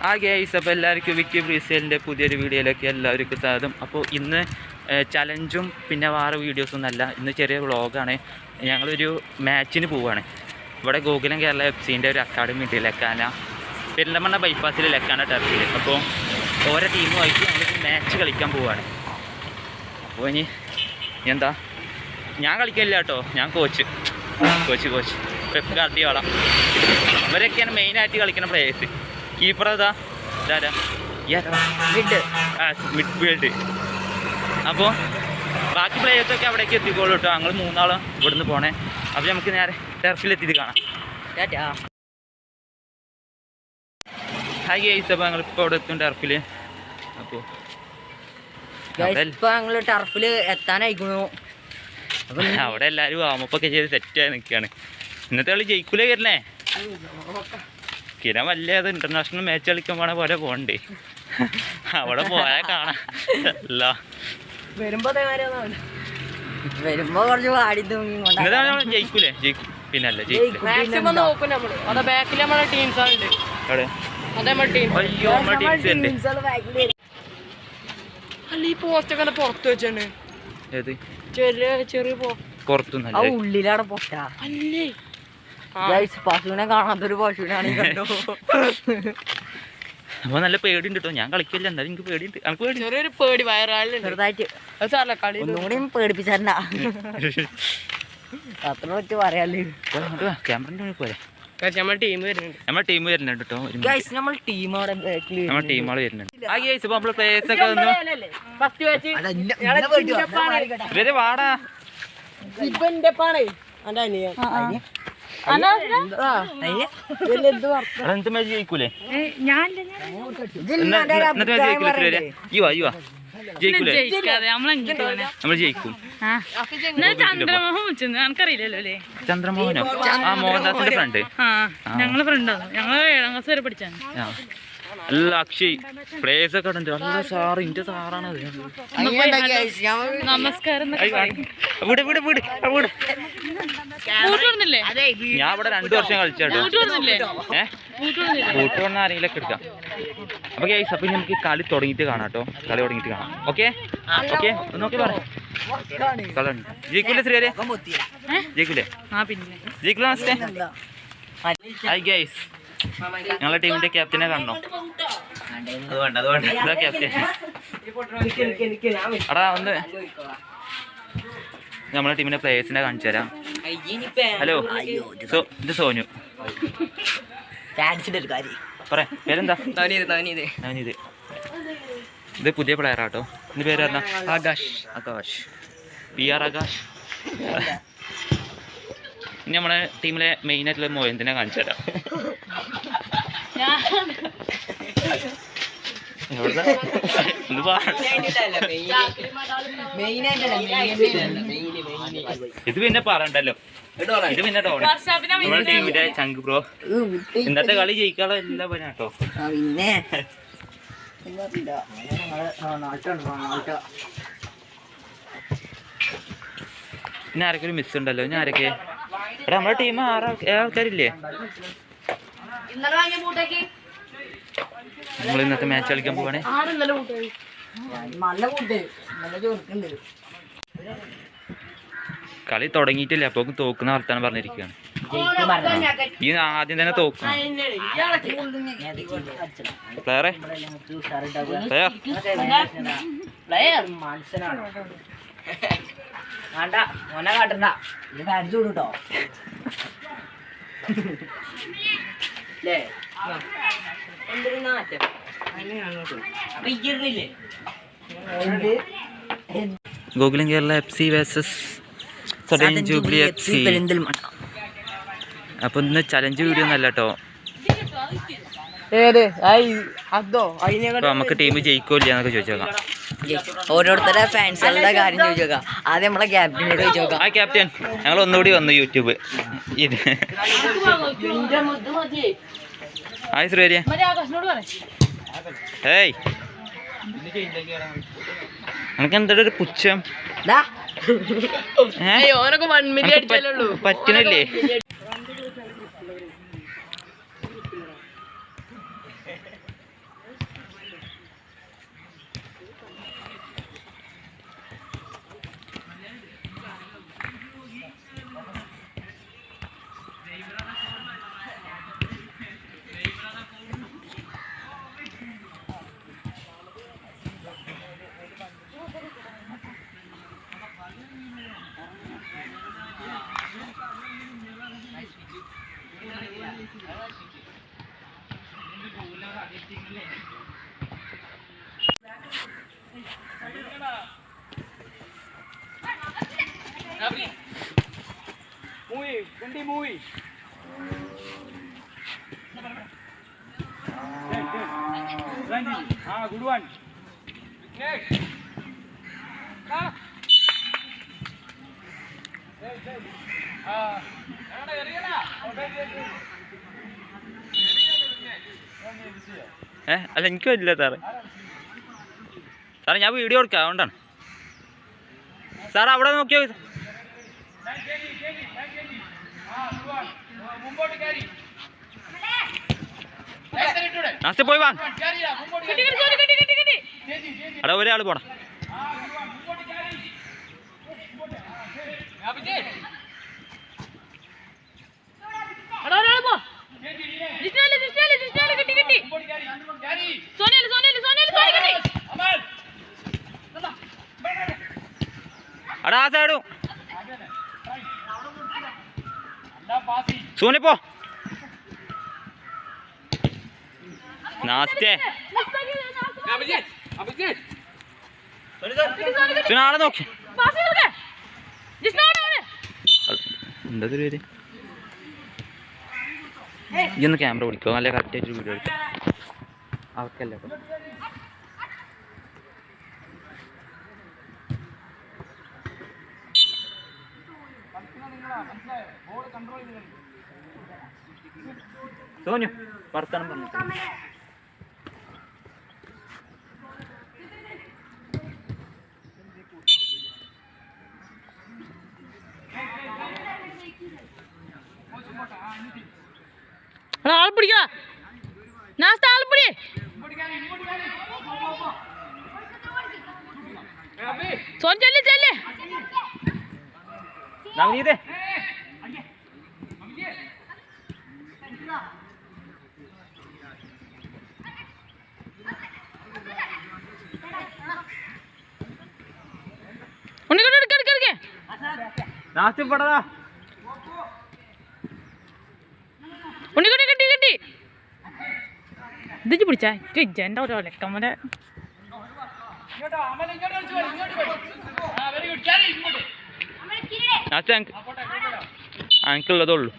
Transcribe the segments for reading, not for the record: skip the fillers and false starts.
ആ ഗൈസ്, അപ്പോൾ എല്ലാവർക്കും വിക്കി ഫ്രീസ്റ്റൈലിൻ്റെ പുതിയൊരു വീഡിയോയിലേക്ക് എല്ലാവർക്കും സ്വാഗതം. അപ്പോൾ ഇന്ന് ചലഞ്ചും പിന്നെ വേറെ വീഡിയോസൊന്നുമല്ല, ഇന്ന് ചെറിയ വ്ളോഗാണ്. ഞങ്ങളൊരു മാച്ചിന് പോവുകയാണ്. ഇവിടെ ഗോകുലം കേരള FC-ൻ്റെ ഒരു അക്കാഡമി ഉണ്ട്, ലക്കാന പെരിന്തൽമണ്ണ ബൈപ്പാസിൽ ലക്കാന ടർഫിൽ. അപ്പോൾ ഓരോ ടീമുമായിട്ട് ഞങ്ങളൊരു മാച്ച് കളിക്കാൻ പോവുകയാണ്. അപ്പോൾ ഇനി എന്താ, ഞാൻ കളിക്കില്ല കേട്ടോ, ഞാൻ കോച്ച് പെപ്പ് ഗാർഡിയോള. ഇവരൊക്കെയാണ് മെയിനായിട്ട് കളിക്കുന്ന പ്ലേയേഴ്സ്. കീപ്പർ ഇതാ മിഡ്ഫീൽഡ്. അപ്പോൾ ബാക്കി പ്ലേയേഴ്സൊക്കെ അവിടേക്ക് എത്തിക്കോളൂ കേട്ടോ. ഞങ്ങൾ മൂന്നാളും ഇവിടുന്ന് പോണേ. അപ്പോൾ നമുക്ക് നേരെ ടർഫിലെത്തിയിട്ട് കാണാം. ഹായ് ഗൈസ്, അപ്പോൾ ഞങ്ങളിപ്പോൾ ഇവിടെ എത്തും ടർഫിൽ. അപ്പോൾ ഞങ്ങൾ ടർഫിൽ എത്താനായിക്കുന്നു. അവിടെ എല്ലാവരും വാമപ്പൊക്കെ ചെയ്ത് സെറ്റായി നിൽക്കുകയാണ്. ഇന്നത്തെ കളി ജയിക്കൂലേ വരുന്നേ. കിരൺ വലിയ ഇന്റർനാഷണൽ മാച്ച് കളിക്കാൻ പോണ പോലെ പോകണ്ടേ, അവിടെ പോയാൽ കാണാം. അല്ല വരുമ്പോ കുറച്ച് പാടി ജയിക്കൂലേ? ജയിക്കും, പിന്നല്ലേ അയ്യോ പുറത്ത് വെച്ചാണ്. ഏത് ചെറിയ പുറത്തുനിന്നല്ലേ? ഉള്ളിലാണ് പൊട്ട അല്ലേ? പശുവിനെ കാണാത്തൊരു പശുവിനാണ് കണ്ടോ. അപ്പോൾ നല്ല പേടിയുണ്ട് കേട്ടോ. ഞാൻ കളിക്കില്ല, എന്തായാലും എനിക്ക് പേടിയുണ്ട്. എനിക്ക് പേടി, ചെറിയൊരു പേടി വയറാളിൽ ചെറുതായിട്ട്. ഒന്നുകൂടി പേടിപ്പിച്ചാ അത്ര പറ്റി പറയാല്ലേ. ക്യാമറ പോലെ നമ്മുടെ ടീം വരുന്നുണ്ട് കേട്ടോ. നമ്മൾ ടീമോടെ നമ്മുടെ ടീമുകൾ വരുന്നുണ്ട്. ആ ഗൈസ്, ഇപ്പോൾ നമ്മള് പ്ലേയേഴ്സ് ഒക്കെ വന്നു. ഇവര് വാടാ. എന്ത് മാച്ച് ജയിക്കൂലേ? നമ്മൾ ജയിക്കും. ചന്ദ്രമോഹനോ? ആ മോഹൻദാസിന്റെ ഫ്രണ്ട്. ഞങ്ങളെ ഫ്രണ്ടാണ്. ഞങ്ങള് 7ാം ക്ലാസ് വരെ പഠിച്ചാണ്. അല്ല അക്ഷയ് പ്ലേയേഴ്സ് ഒക്കെ ഉണ്ട്. അല്ല സാറ്, ഇന്റെ സാറാണത്. നമസ്കാരം. ഞാൻ ഇവിടെ 2 വർഷം കളിച്ചാട്ടോ. കൂട്ട് വന്ന ആരെങ്കിലൊക്കെ എടുക്കാം. അപ്പൊ ഗൈസ്, അപ്പൊ നമുക്ക് കളി തുടങ്ങിയിട്ട് കാണാം കേട്ടോ. കളി തുടങ്ങിയിട്ട് കാണാം. ഓക്കെ ഓക്കെ, നോക്കി പറയാം. ജയിക്കൂലേ ശ്രീരെ? ജയിക്കൂലേ? ജയിക്കൂല. ഹായ് ഗൈസ്, ഞങ്ങളെ ടീമിന്റെ ക്യാപ്റ്റനെ കാണണോ? ഇതാ ക്യാപ്റ്റൻ. അടാ ഒന്ന് നമ്മളെ ടീമിന്റെ പ്ലേയേഴ്സിനെ കാണിച്ചു തരാം. ഹലോ, ഇത് സോനു. പറയാ പേരെന്താ? നവനീത്. ഇത് പുതിയ പ്ലെയർ ആട്ടോ. ഇതിന്റെ പേര് എന്താ? ആകാശ്. PR ആകാശ്. ഇനി നമ്മുടെ ടീമിലെ മെയിൻ ആയിട്ടുള്ള മോയന്തിനെ കാണിച്ചു തരാം. ഇത് പിന്നെ പറയണ്ടല്ലോ. ഇത് പിന്നെ നമ്മുടെ ടീമിന്റെ ചങ്ക് ബ്രോ. ഇന്നത്തെ കളി ജയിക്കാനുള്ള എല്ലാ പനാട്ടോ. പിന്നെ ആരൊക്കെ ഒരു മിസ് ഉണ്ടല്ലോ. ഇനി ആരൊക്കെ? എടാ നമ്മുടെ ടീം 6 ആൾക്കാരില്ലേ? നമ്മൾ ഇന്നത്തെ മാച്ച് കളിക്കാൻ പോവാണേ. കളി തുടങ്ങിയിട്ടില്ല, അപ്പൊ തോക്കുന്ന വർത്താനം പറഞ്ഞിരിക്കുകയാണ്. ഈ ആദ്യം തന്നെ തോക്കും. പ്ലെയറെ Gokulam Kerala FC versus sudden jubilee FC. അപ്പൊ ഇന്ന് ചലഞ്ച് വീഡിയോ ഒന്നല്ല കേട്ടോ. അപ്പൊ നമുക്ക് ടീം ജയിക്കൂല്ല എന്നൊക്കെ ചോദിച്ചോക്കാം. ഓരോരുത്തരുടെ ഫാൻസുകളുടെ കാര്യം ചോദിച്ചോക്കാം. ആദ്യം നമ്മളെ ക്യാപ്റ്റനോട് ചോദിച്ചോക്കാം. ആ ക്യാപ്റ്റൻ, ഞങ്ങൾ ഒന്നുകൂടി വന്നു യൂട്യൂബ്. ഹായ് ശ്രീരിയ. ഏയ് എനിക്ക് എന്താ ഒരു പുച്ഛം? പറ്റണില്ലേ? good one. അല്ല എനിക്ക് പറ്റില്ല സാറേ. സാറേ ഞാൻ വീഡിയോ എടുക്കാം, അതുകൊണ്ടാണ്. സാർ അവിടെ നോക്കിയോ. നാസ്തി പോയി വാ. അവിടെ ഒരാൾ പോടാ. അടാ ആ സൈഡും സോനി പോ. നാസ്തേ ആളെ നോക്കി എന്താ പേര്. ഇതൊന്ന് ക്യാമറ പിടിക്കോ, നല്ല കറക്റ്റായിട്ട് വീഡിയോ എടുക്കും. അവർക്കല്ല സോനു വർത്താനം പറഞ്ഞു. ആൾ പിടിക്കാ. നാസ്ത ആൾ പിടി. സോൻ ചെല്ല് ചെല്ല്. നവനീതേ നാസ്തി പടതാ. ഉണ്ണിക്കുട്ടി കിട്ടി കിട്ടി. ഇത് പിടിച്ചാ എൻ്റെ ഓരോ ലക്കമ്മടെ. നാസ്തി അനക്കുള്ളതുള്ളൂ.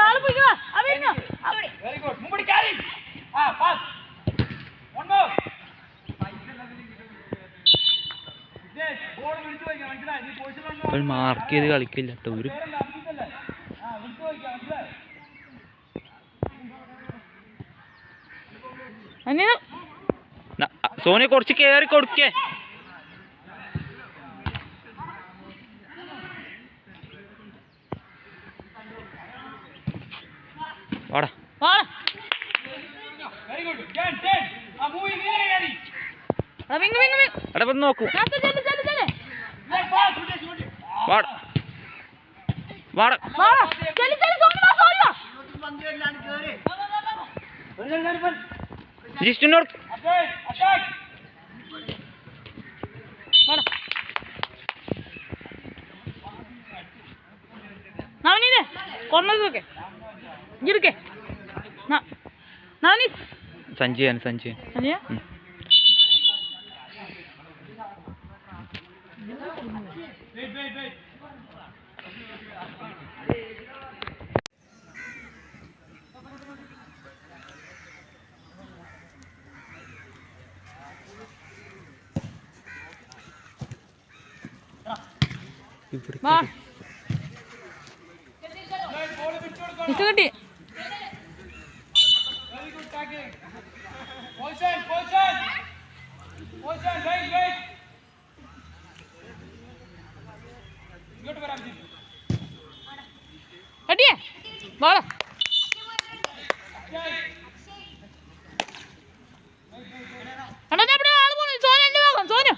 ആള് പിടിക്കുക. മാർക്ക് ചെയ്ത് കളിക്കില്ല കേട്ടോ ഒരു. സോനി കുറച്ച് കേറി കൊടുക്കേ. വാടാ എടാ വന്ന് നോക്കൂ. വാടാ വാടാ ജിസ്റ്റിനോട് നവനീതേ കൊറേ ഇരിക്കേ. നവനീ സഞ്ജയൻ സഞ്ജയൻ സഞ്ജയ കിട്ടി. കട്ടിയേ ബോള. ആള് പോണു. സോനു എന്റെ ഭാഗം. സോനു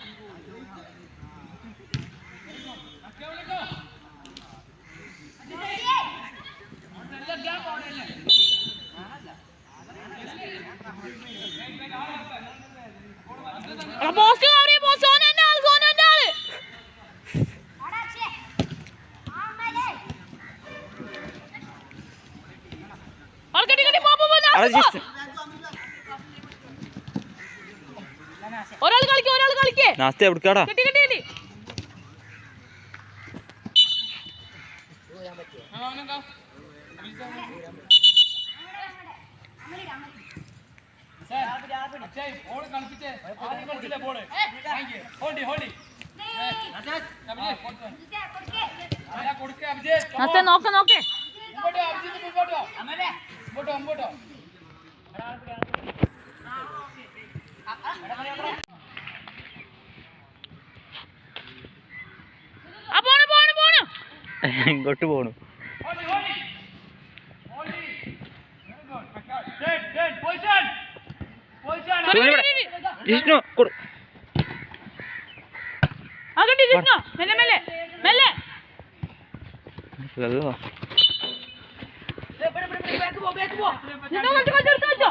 പോസ്റ്റ് കവറിയ പോ. സോനു എന്റെ ആള്. സോനു എന്റെ ആള്. അവിടെ ജിഷ്ണു ഒരാൾ കളിക്കേ നാസ്തി എവിടുക്കാടാ കിട്ടി കിട്ടി കിട്ടി അക്ഷയ് ബോൾ കളിപ്പിച്ചേ ആദ്യം കളിച്ചില്ലേ ബോൾ ഹോൾഡി കൊടുക്കേ അഭിജയ് നസ്തേ നോക്കേ മുമ്പോട്ടോ അഭിജിത്ത് മുമ്പോട്ടോ ആ പോണു ഇങ്ങോട്ട് പോണു ജിഷ്ണു കൊടു ആ കിട്ടി ജിഷ്ണു മെല്ലെ വെള്ളോ ജിഷ്ണു കളിച്ചോ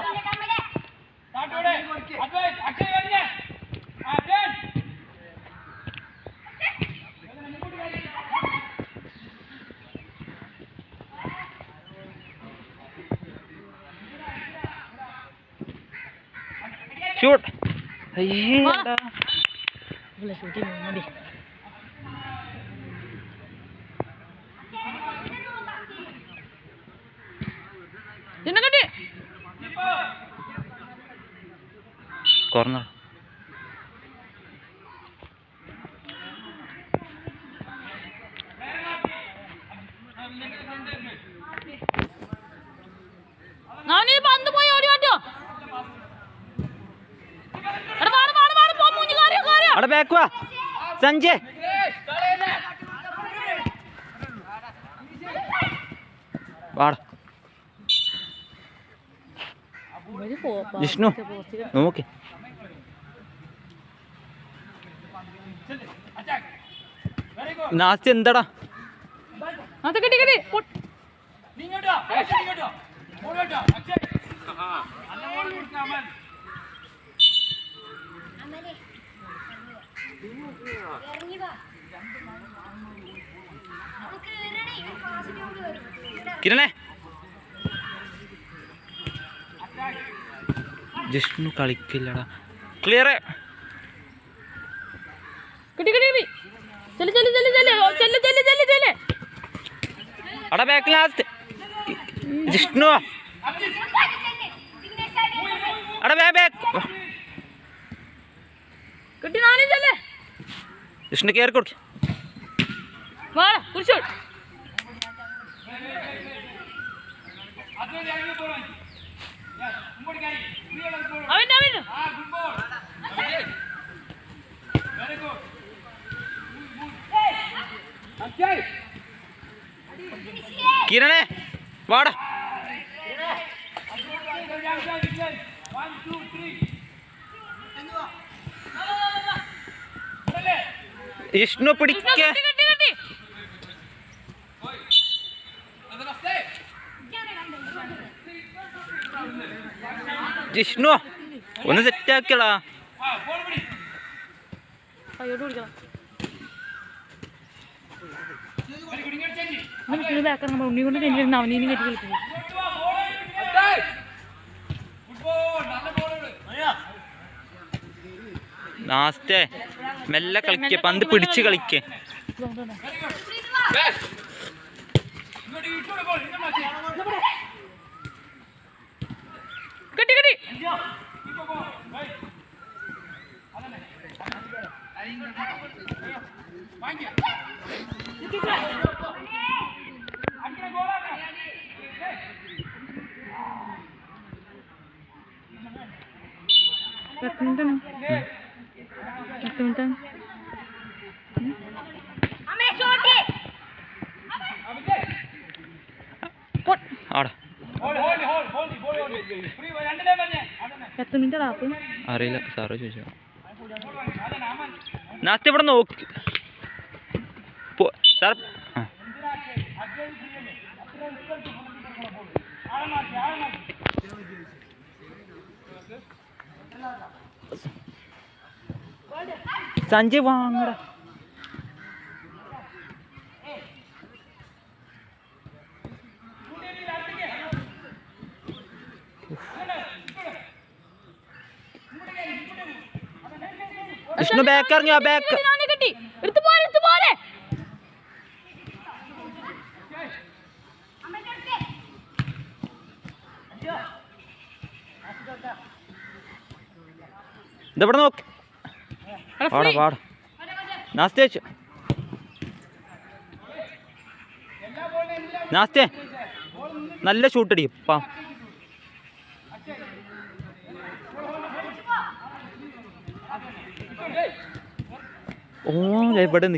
അക്ഷയ് കഴിഞ്ഞേ ഷൂട്ട് അയ്യേടാ ജിഷ്ണു കിട്ടി കോർണർ നാനി പന്ത് പോയി ഓടി മാറ്റോ പോ മൂഞ്ഞി കാര്യം അവിടെ ബാക്ക് വാ സഞ്ജയ് വാടാ ജിഷ്ണു നോക്ക് നാസ്തി എന്താടാ അത് കിട്ടി നീങ്ങോട്ടോ അക്ഷയ് നല്ല ബോൾ കൊടുക്കാം അമൽ കിരണേ ജിഷ്ണു കളിക്കില്ലടാ ക്ലിയർ കിട്ടി ചെല്ല് അവിടെ ബാക്ക് ലാസ്റ്റ് ജിഷ്ണു അവിടെ ബാക്ക് കിട്ടി നാനി ചെല്ലേ ജിഷ്ണു കയറി കൊടുക്ക വാടാ കുറിച്ചോ അവൻ കിരണേ വാടാ ജിഷ്ണു പിടിക്ക ജിഷ്ണു ഒന്ന് സെറ്റ് ആക്കടാ കയ്യോട് പിടിക്കണം ബാക്കിറങ്ങുമ്പോ ഉണ്ണി കൊണ്ട് കഴിഞ്ഞിരുന്ന അവനീനും കെട്ടി കളിക്കുന്നത് നാസ്തേ മെല്ലെ കളിക്ക പന്ത് പിടിച്ച് കളിക്ക കിട്ടി ആടാ എത്ര മിനിറ്റ് ലാപ്പ് അറിയില്ല സാറ് ചോദിച്ചോ നാസ്തി ഇവിടെ നോക്ക് സാർ സഞ്ജയ് വാങ്ങടാ ജിഷ്ണു ബാക്ക് ഇറങ്ങിയോ ബാക്ക് കിട്ടി എടുത്തു പോരെ എടുത്തു പോരെ ഇതെവിടെ നോക്ക് പാടാ പാടാ നാസ്തേ വെച്ചു നാസ്തേ നല്ല ഷൂട്ടടി പാ ഓ എവിടെ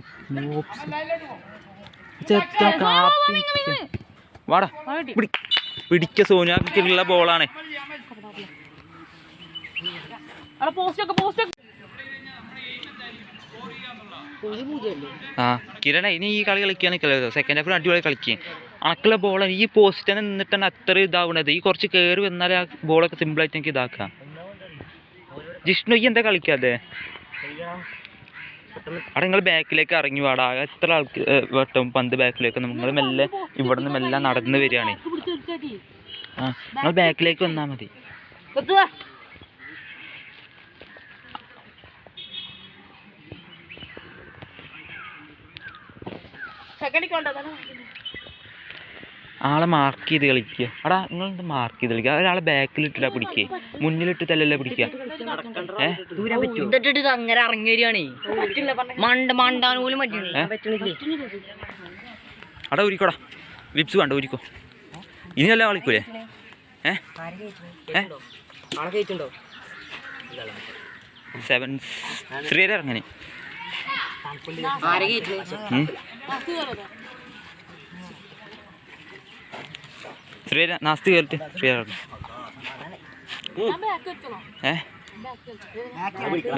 വാടാ പിടിക്ക സോനിയാക്കുള്ള ബോളാണ് ആ കിരണ ഇനി ഈ കളി കളിക്കാൻ നിൽക്കല്ലോ സെക്കൻഡ് ഹാഫിൽ അടിപൊളി കളിക്കും അണക്കുള്ള ബോളാണ് ഈ പോസ്റ്റ് തന്നെ നിന്നിട്ടാണ് അത്ര ഇതാവണത് ഈ കുറച്ച് കയറി വന്നാൽ ആ ബോളൊക്കെ സിമ്പിളായിട്ട് എനിക്ക് ഇതാക്കാം ജിഷ്ണു ഈ എന്താ കളിക്കാതെ അവിടെ നിങ്ങൾ ബാക്കിലേക്ക് ഇറങ്ങി വാടാ എത്ര ആൾക്ക് വട്ടം പന്ത് ബാക്കിലേക്ക് നിങ്ങൾ മെല്ലെ ഇവിടെ നിന്ന് മെല്ലെ നടന്ന് വരികയാണ് ആ നിങ്ങൾ ബാക്കിലേക്ക് വന്നാൽ മതി ആളെ മാർക്ക് ചെയ്ത് കളിക്കുക അടാ നിങ്ങൾ മാർക്ക് ചെയ്ത് കളിക്കുക ഒരാളെ ബാക്കിലിട്ടിട്ടാ പിടിക്കുക മുന്നിലിട്ടിട്ടല്ലല്ലേ പിടിക്കുക അങ്ങനെ ഇറങ്ങി വരികയാണേ മണ്ടാൻ പോലും അടാ ഊരിക്കോടാ വിപ്സ് വേണ്ട ഊരിക്കോ ഇനി നല്ല കളിക്കൂലേ സെവൻ ശ്രീര ഇറങ്ങനെ ശ്രീര നാസ്തി കയറിട്ട് ശ്രീര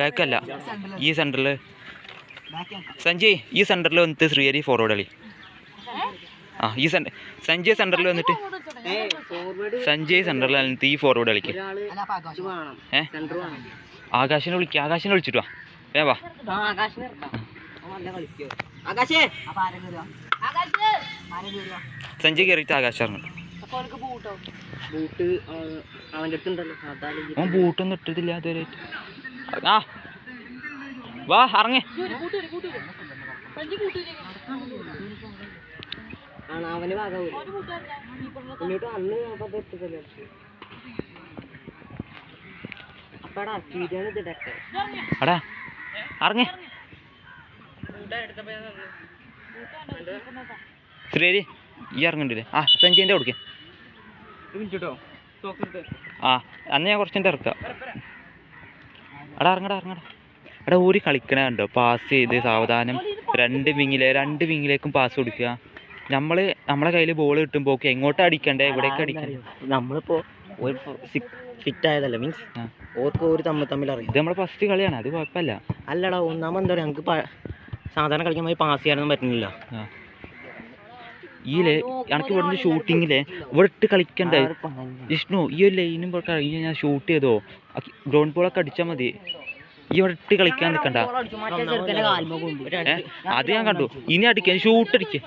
ബാക്കല്ല ഈ സെൻറ്ററിൽ സഞ്ജയ് ഈ സെൻറ്ററിൽ വന്നിട്ട് ശ്രീഹരി ഫോർവേഡ് കളി ആ ഈ സഞ്ജയ് സെൻറ്ററിൽ വന്നിട്ട് സഞ്ജയ് സെൻറ്ററിൽ വന്നിട്ട് ഈ ഫോർവേഡ് കളിക്കും ആകാശിനെ വിളിക്കുക ആകാശിനെ വിളിച്ചിട്ട് വാ സഞ്ജയ് കയറിയിട്ട് ആകാശ് ഇറങ്ങും അവൻ ബൂട്ടൊന്നും ഇട്ടിട്ടില്ല അതുവരെ ആ വാ ഇറങ്ങേ അടാ ഇറങ്ങേ ശ്രീരി ഈ ഇറങ്ങണ്ടില്ലേ ആ സഞ്ജയൻ്റെ കൊടുക്കേ ആ അന്ന് ഞാൻ കുറച്ചിട്ട് ഇറക്കാം എടാ ഇറങ്ങടാ എടാ ഊരി കളിക്കണ കണ്ടോ പാസ് ചെയ്ത് സാവധാനം രണ്ട് വിങ്ങിലേക്കും പാസ് കൊടുക്കുക നമ്മളെ കയ്യിൽ ബോൾ കിട്ടുമ്പോൾ എങ്ങോട്ടാ അടിക്കണ്ടേ എവിടേക്ക് അടിക്കണ്ടേ നമ്മളിപ്പോ ഫിറ്റ് ആയതല്ല മീൻസ് ഓർക്ക് ഒരു തമ്മിൽ അറിയാം ഇത് നമ്മളെ ഫസ്റ്റ് കളിയാണ് അത് കുഴപ്പമില്ല അല്ലടാ ഒന്നാമത് എന്താ പറയുക ഞങ്ങൾക്ക് സാധാരണ കളിക്കാൻ പാസ് ചെയ്യാനൊന്നും പറ്റുന്നില്ല എനിക്ക് ഇവിടുന്ന് ഷൂട്ടിങ്ങില് ഇവിടെ ഇട്ട് കളിക്കണ്ടേ വിഷ്ണു ഈ ഒരു ലൈനും കഴിഞ്ഞ് ഞാൻ ഷൂട്ട് ചെയ്തോ ഗ്രൗണ്ട് ബോളൊക്കെ അടിച്ചാൽ മതി ഈ ഇവിടെ ഇട്ട് കളിക്കാൻ നിൽക്കണ്ട അത് ഞാൻ കണ്ടു ഇനി അടിക്കാൻ ഷൂട്ട് അടിക്കുക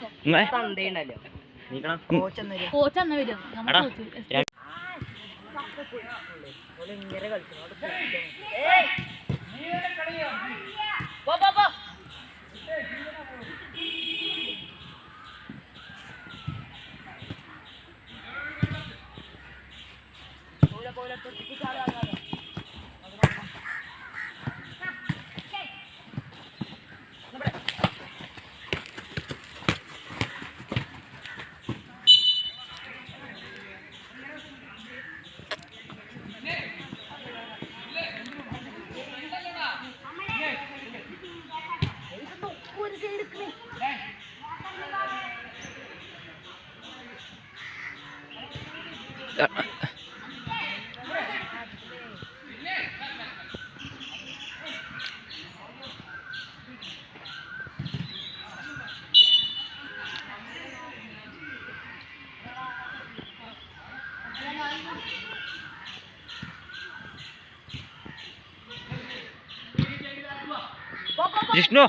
ജിഷ്ണു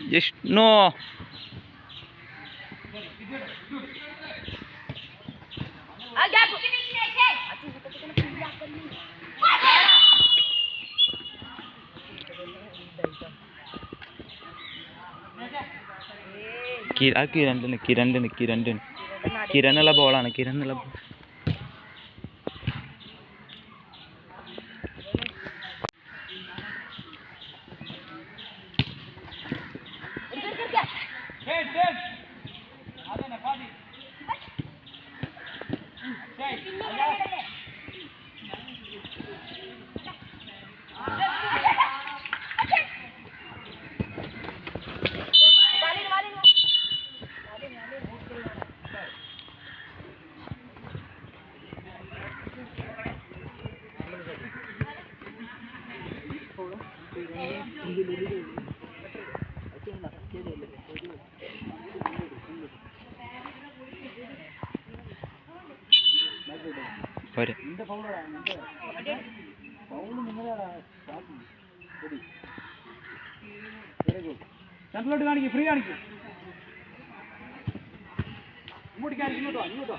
ജിഷ്ണു കിരണിനുള്ള ബോളാണ് കിരണിനുള്ള ബോൾ. പോരെ. സെൻട്രലോട്ട് കാണിക്കും, ഫ്രീ കാണിക്കും. ഇങ്ങോട്ട് കാണിക്കും, ഇങ്ങോട്ടോ ഇങ്ങോട്ടോ.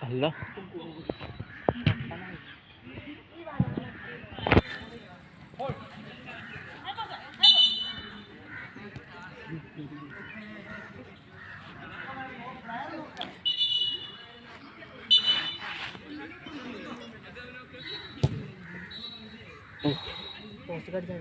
അല്ല പോസ്റ്റ് കടിച്ചേ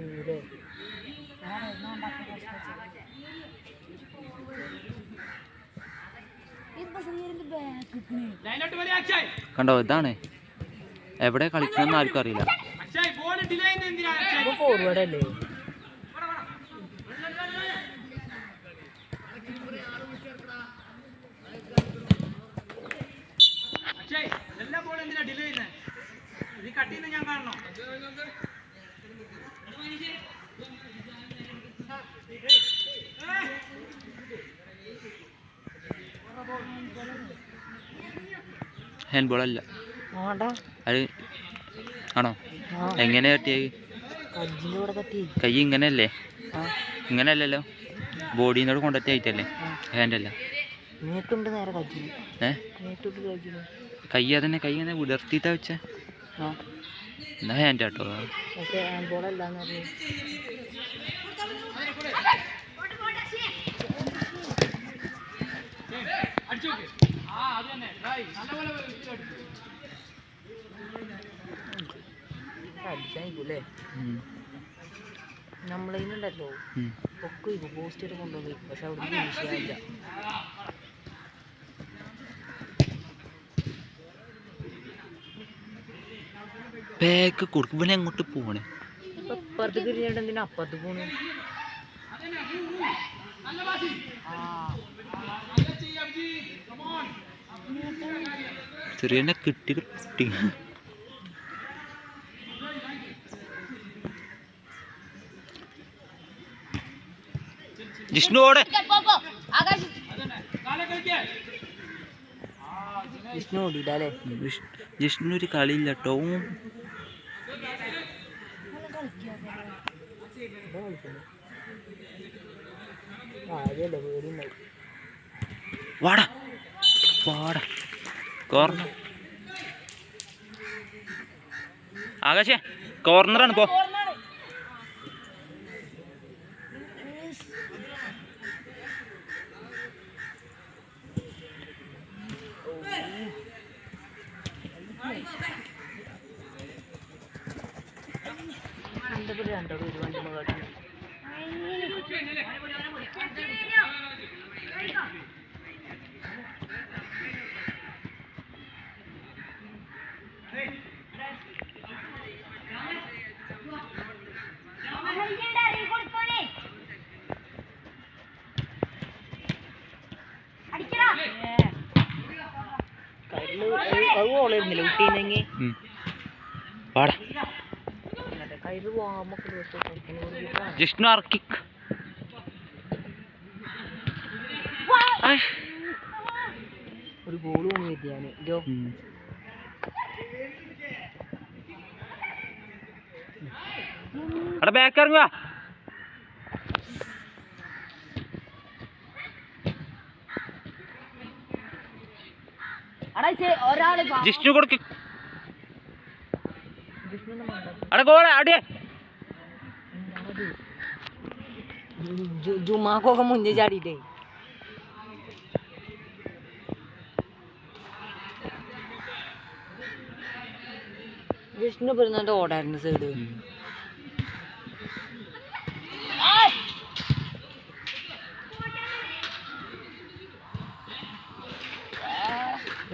ലൈനോട്ട് വരെ അക്ഷയ്. കണ്ടോ ഇതാണ് എവിടെ കളിക്കണമെന്ന് ആർക്കും അറിയില്ല. അക്ഷയ് ബോൾ ഡിലേ ചെയ്യുന്നത് എന്തിനാ അക്ഷയ്? ഫോർവേഡ് അല്ലേ? അക്ഷയ് എല്ലാ ബോൾ എന്തിനാ ഡിലേ ചെയ്യുന്നത്? ഈ കട്ട് ചെയ്യുന്നത് ഞാൻ കാണണോ? ഹാൻഡ് ബോൾ അല്ല ആണ്ടാ അത് ആണോ? എങ്ങനെ തട്ടിയത്? കജ്ജിന്റെ കൂടെ തട്ടി. കൈ ഇങ്ങനെയല്ലേ? ആ ഇങ്ങനെയല്ലല്ലോ, ബോഡിന്നോട് കൊണ്ടത്തി ആയിട്ടല്ലേ, ഹാൻഡ് അല്ല. നീട്ടുണ്ട് നേരെ കജ്ജിന്. നീട്ടിട്ട് കജ്ജിന് കൈ അതന്നെ, കൈ ഇങ്ങനെ വിടർത്തിയിട്ടാ വെച്ച. ആ എന്നാ ഹാൻഡ് ആട്ടോ. പക്ഷേ ഹാൻഡ് ബോൾ അല്ലാന്ന് പറഞ്ഞു. അടിച്ചു നോക്ക്. ആ അത് തന്നെ നല്ലപോലെ അടിച്ചു. അടിച്ചായിക്കൂല്ലേ? നമ്മളതിനുണ്ടല്ലോ ഒക്കെ ഇത് പോസ്റ്റ് കൊണ്ടുപോയി, പക്ഷെ അവിടെ ഫിനിഷ് ബാക്ക് കൊടുക്കും. പിന്നെ എങ്ങോട്ട് പോണേ? അപ്പുറത്ത് തിരിഞ്ഞിട്ട് എന്തിനാ അപ്പുറത്ത് പോണു? ചെറിയ കിട്ടി കിട്ടി. ജിഷ്ണുവോടെ വിഷ്ണു ഓടിയില്ലേ? ജിഷ്ണു ഒരു കളിയില്ല കേട്ടോ. വാടാ വാടാ കോർണർ. ആകാശേ കോർണറാണ് പോ. രണ്ടോ ഒരു വണ്ടി കാട്ടി അത് ഓളായിരുന്നില്ല കുട്ടീനെങ്കിൽ വാടാ. കയ്യിൽ വാമൊക്കെ ജിഷ്ണു ഇറക്കി. ഒരു ഗോൾ വന്നു എത്തിയാന് ഇതോ അവിടെ ബാക്ക് ഇറങ്ങുക. ഒരാള് ജിഷ്ണു കൊടുക്ക്. അവിടെ ഗോള് അവിടെ. ജുമാക്കൊക്കെ മുന്നേ ചാടിയിട്ടേ. വിഷ്ണു പെരുന്നാണ്ട് ഓടായിരുന്നു സൈഡ്.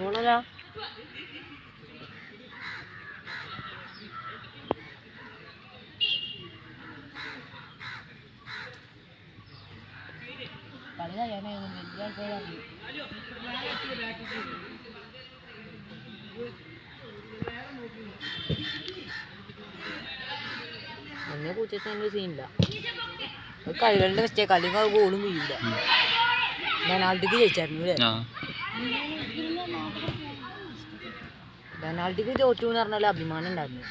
ഓണല്ല എന്നെ കുറിച്ചിട്ട് സീനില്ല. കളികളുടെ മിസ്റ്റേക്ക്, അല്ലെങ്കിൽ അത് ഗോളും വീഴില്ല. പെനാൾട്ടിക്ക് ജയിച്ചായിരുന്നു അല്ലേ? പെനാൾട്ടിക്ക് തോറ്റു എന്ന് പറഞ്ഞാൽ അഭിമാനം ഉണ്ടായിരുന്നു.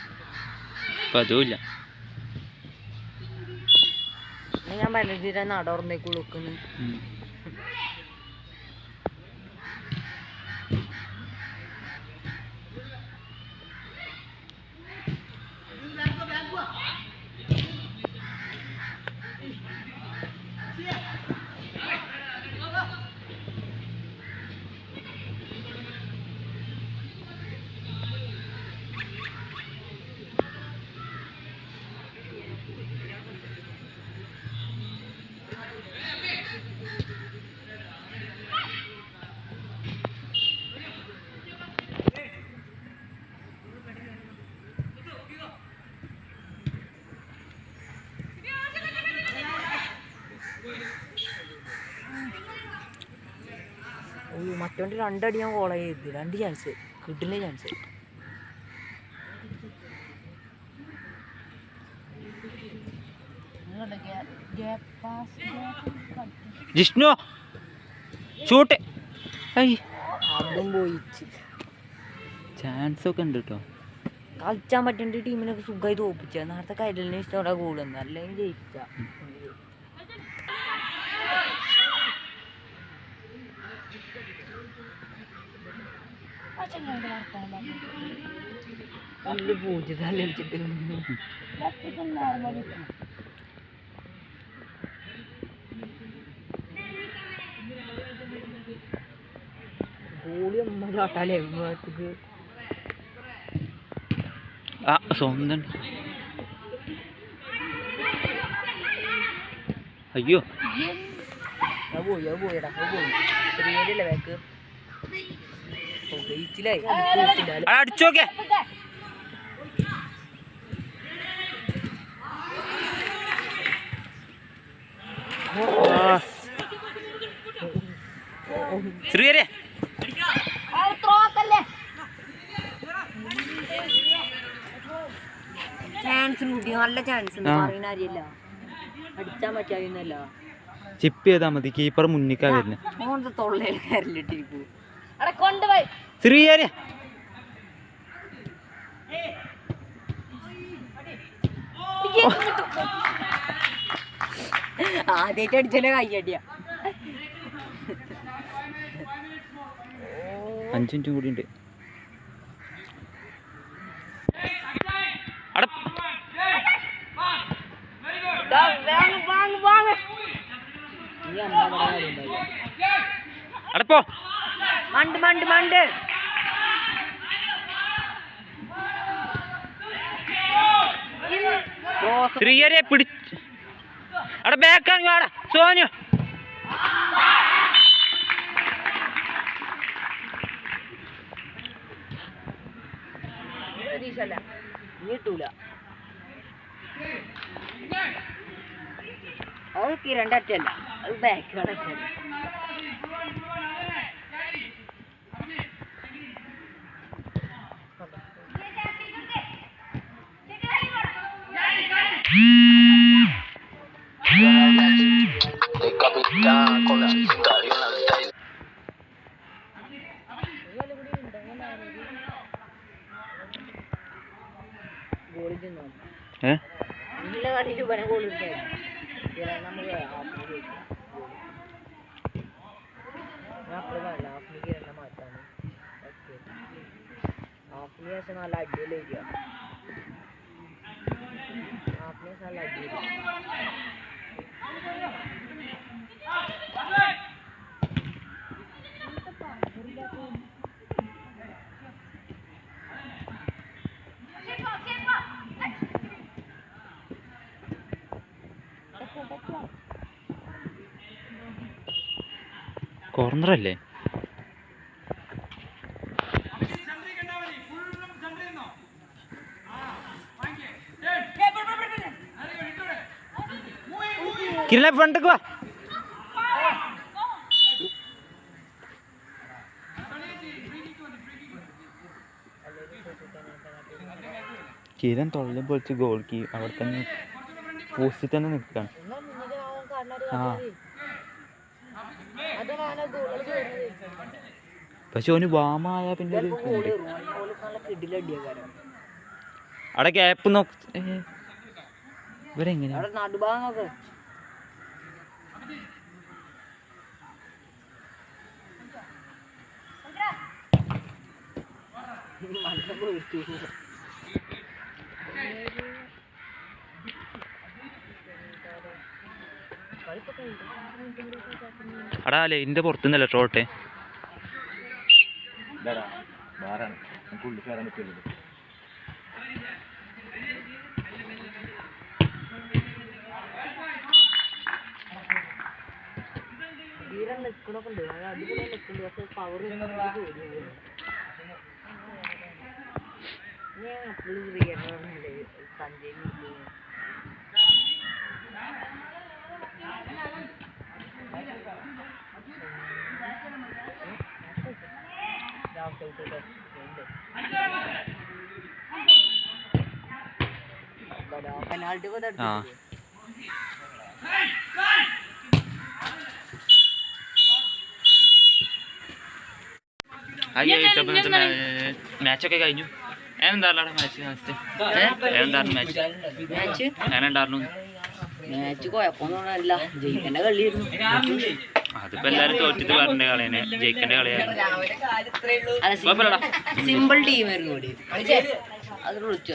അതുമില്ല. ഞാൻ പെനൽറ്റിയുടെ നടോർന്നേക്ക് കൊടുക്കുന്നു. മറ്റോണ്ട് രണ്ടടി ഞാൻ കോള ചെയ്തു. 2 ചാൻസ് കിട്ടില്ല. Chance Jishnu shoot. അതും പോയിച്ച്. ചാൻസ് ഒക്കെ ഉണ്ട് കേട്ടോ. കളിച്ചാൻ പറ്റേണ്ട ടീമിനൊക്കെ സുഖമായി തോപ്പിച്ച. നേരത്തെ കൈരലിന് ഇഷ്ടം കൂടുന്നു, അല്ലെങ്കിൽ ജയിച്ച. പൂജ്യത്തിട്ട് ഗോളി അമ്മട്ടാലേ സ്വന്തം. അയ്യോ പോയിടാ പോയി. ചെറിയല്ലേ ബാക്ക് അടിച്ചോക്കെ. ശ്രീയരെ ചാൻസ് കൂട്ടി. നല്ല ചാൻസ് പറയുന്ന കാര്യമില്ല. അടിച്ചാൻ പറ്റാവുന്നല്ല. ചിപ്പ് ചെയ്താൽ മതി. കീപ്പർ മുന്നിക്കാ വരുന്നത്. തൊള്ളയിൽ കരലിട്ടിരിക്കൂ. കൊണ്ടുപോയി ശ്രീയരെ ആദ്യമായിട്ട് അടിച്ചാലേ കൈയടിയ. 5 മിനിറ്റ് കൂടി ഉണ്ട്. അടപ്പോ മണ്ട് മണ്ട് മണ്ട്. ശ്രീയരെ പിടിച്ച് അവിടെ ബാക്കാണ്. വാടാ സോനു. കിട്ടൂല. അത് കിരണ്ട അറ്റല്ല, അത് ബാക്കാണ് അറ്റ. നല്ല കളിയിൽ പല ഗോൾ നമുക്ക് ഹാഫിന് ശേഷം നല്ല അടിപൊളി ഏരിയ. ഹാഫിന് ശേഷം നല്ല അടിപൊളി. കോർണറല്ലേ? കിരണ ഫ്രണ്ടക്ക് വാ. കിരൺ തൊള്ളം പൊളിച്ച് ഗോൾ കീ അവിടെ തന്നെ പോസ്റ്റിൽ തന്നെ നിൽക്കുകയാണ്. ആ പക്ഷെ ഓന് വാമായ പിന്നെ അവിടെ ഗ്യാപ്പ് നോക്ക്. ഇവരെങ്ങനെ നടുഭാഗമൊക്കെ അടാ ലൈനിന്റെ പുറത്തുനിന്നല്ലേ ഷോട്ടെ. തീരെ നിൽക്കണൊക്കെ ഉണ്ട്. അടിപൊളി നിൽക്കുന്നുണ്ട്. പക്ഷെ പവർ ഞാൻ എപ്പോഴും ക്രിക്കറ്റ് സഞ്ജയ് പെനാൾട്ടി ആ മാച്ചൊക്കെ കഴിഞ്ഞു. എന്തായിരുന്നു മാച്ച്? എന്തായിരുന്നു മാച്ച്? അങ്ങനെ ഉണ്ടായിരുന്നു. മാച്ച് കുഴപ്പമൊന്നുമല്ല. ജയിക്കേണ്ട കളിയായിരുന്നു. അതിപ്പോ എല്ലാരും തോറ്റിട്ട് പറഞ്ഞ കളിയാണ്, ജയിക്കേണ്ട കളിയാണ്. സിമ്പിൾ ടീമായിരുന്നു. അത് വിളിച്ചു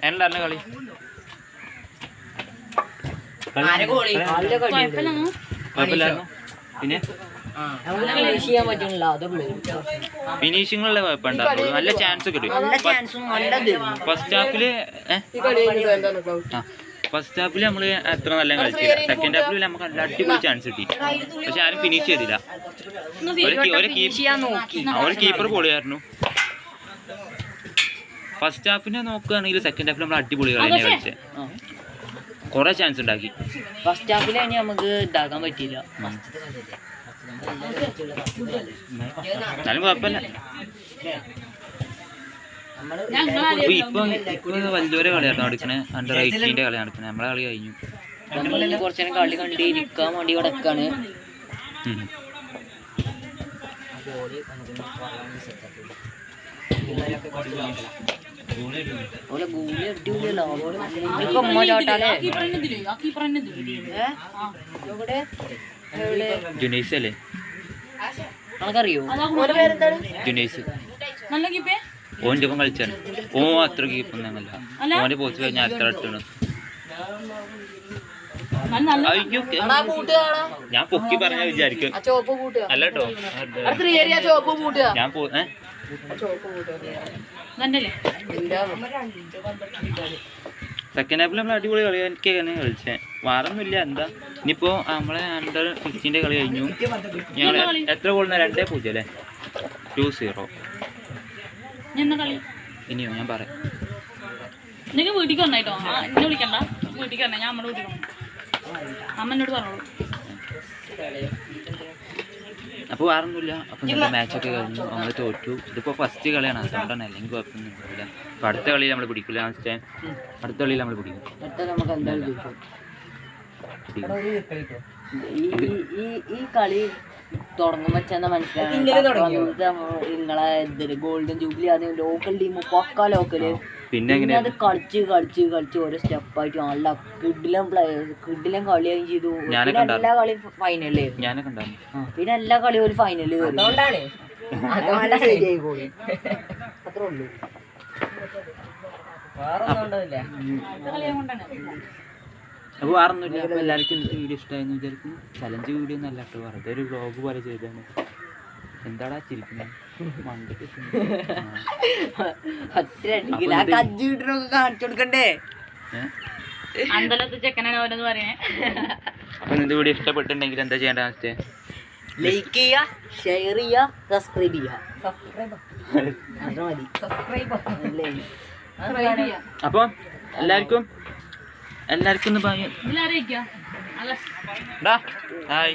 എന്തായിരുന്നു കളി? കുഴപ്പമില്ലായിരുന്നു. പിന്നെ ഫിനിഷിങ്ങുള്ള കുഴപ്പമുണ്ടായിരുന്നു. നല്ല ചാൻസ് കിട്ടും. ഫസ്റ്റ് ഹാഫിൽ നമ്മൾ അത്ര നല്ല കളിച്ചില്ല. സെക്കൻഡ് ഹാഫിൽ നമുക്ക് നല്ല അടിപൊളി ചാൻസ് കിട്ടി. പക്ഷെ ആരും ഫിനിഷ് ചെയ്തില്ല. ഒരു കീപ്പർ പൊളിയായിരുന്നു. ഫസ്റ്റ് ഹാഫിനെ നോക്കുകയാണെങ്കിൽ സെക്കൻഡ് ഹാഫിൽ നമ്മൾ അടിപൊളി കളി തന്നെ കളിച്ചത്. കുറെ ചാൻസ് ഉണ്ടാക്കി. ഫസ്റ്റ് ഹാഫിലാണ് നമുക്ക് ഇതാക്കാൻ പറ്റിയില്ല. എന്നാലും കുഴപ്പമില്ല. ഇപ്പൊ വലിയൊരു കളിയാണ് നടക്കണേ. അണ്ടർ 18 കളി നടക്കണേ. നമ്മളെ കളി കഴിഞ്ഞു. കുറച്ചേരം കളി കണ്ട് ഇരിക്കാൻ വേണ്ടി കിടക്കാണ്. ജുനൈസ് അല്ലേ? നമുക്കറിയോ ജുനൈസ് ഓൻ്റെ ഒപ്പം കളിച്ചാണ്. ഓ അത്ര കീപ്പൊന്നും ഞങ്ങല്ല. ഓൻ്റെ പോസ്റ്റ് കഴിഞ്ഞാൽ അത്ര ഇട്ടാണ്. ഞാൻ പൊക്കി പറഞ്ഞാ വിചാരിക്കും. അല്ല കേട്ടോ, ഞാൻ സെക്കൻഡ് ഹാഫിൽ നമ്മൾ അടിപൊളി കളി എനിക്കാണ് കളിച്ചത്. വേറൊന്നുമില്ല. എന്താ ഇനിയിപ്പോ നമ്മളെ അണ്ടർ 15 കളി കഴിഞ്ഞു. ഞങ്ങൾ എത്ര ഗോളിനാ? 2-0 അല്ലേ? 2-0. ഇനിയോ ഞാൻ പറയാം. വീട്ടിൽ വന്നായിട്ടോ എന്നെ വിളിക്കണ്ട. വീട്ടിൽ വന്നേ, ഞാൻ നമ്മുടെ വീട്ടിൽ അമ്മ എന്നോട് പറഞ്ഞോളൂ. അപ്പോൾ വേറൊന്നുമില്ല. അപ്പം നമ്മുടെ മാച്ചൊക്കെ കഴിഞ്ഞു. നമ്മൾ തോറ്റു. ഇതിപ്പോൾ ഫസ്റ്റ് കളിയാണ്, അതുകൊണ്ടാണ്. അല്ലെങ്കിൽ കുഴപ്പമൊന്നും ഉണ്ടാവില്ല. അപ്പോൾ അടുത്ത കളിയിൽ നമ്മൾ പിടിക്കില്ല. അടുത്ത കളിയിൽ നമ്മൾ പിടിക്കും. ഈ കളി തുടങ്ങുമ്പോ വെച്ചാൽ മനസ്സിലായി നിങ്ങളെ ഗോൾഡൻ ജൂബിലി അത് ലോക്കൽ ടീം പക്ക ലോക്കല് പിന്നെ പിന്നെ അത് കളിച്ച് ഓരോ സ്റ്റെപ്പായിട്ട് നല്ല കിഡിലും പ്ലേയേഴ്സ് കിഡിലും കളിയായും ചെയ്തു. ഞാനൊക്കെ പിന്നെ എല്ലാ കളി ഫൈനലായിരുന്നു. ഞാനൊക്കെ ഉണ്ടായിരുന്നു. പിന്നെ എല്ലാ കളിയും ഒരു ഫൈനല് അതുകൊണ്ടാണ് ശരിയായി പോയി. അത്രേ ഉള്ളൂ, വേറെ ഒന്നും ഉണ്ടാവില്ല. അപ്പോൾ വേറെ ഒന്നുമില്ല. അപ്പോൾ എല്ലാവർക്കും ഇന്നത്തെ വീഡിയോ ഇഷ്ടമായെന്ന് വിചാരിക്കും. ചലഞ്ച് വീഡിയോ ഒന്നും അല്ല കേട്ടോ, വെറുതെ ഒരു വ്ളോഗ് പോലെ ചെയ്താണ്. എന്താടാ ചിരിക്കുന്നത്? കാണിച്ചു കൊടുക്കണ്ടേ? അന്തലത്തെ ചെക്കനാണ് അവരെന്ന് പറയണേ. അപ്പോൾ ഇന്നത്തെ വീഡിയോ ഇഷ്ടപ്പെട്ടിട്ടുണ്ടെങ്കിൽ എന്താ ചെയ്യേണ്ടത് വെച്ചാൽ ലൈക്ക് ചെയ്യുക, ഷെയർ ചെയ്യുക, സബ്സ്ക്രൈബ് ചെയ്യുക. അത് മതി. അപ്പോൾ എല്ലാവർക്കും ഒന്ന് പറയാം. ഇതിലാരേക്കാ ഹായ്.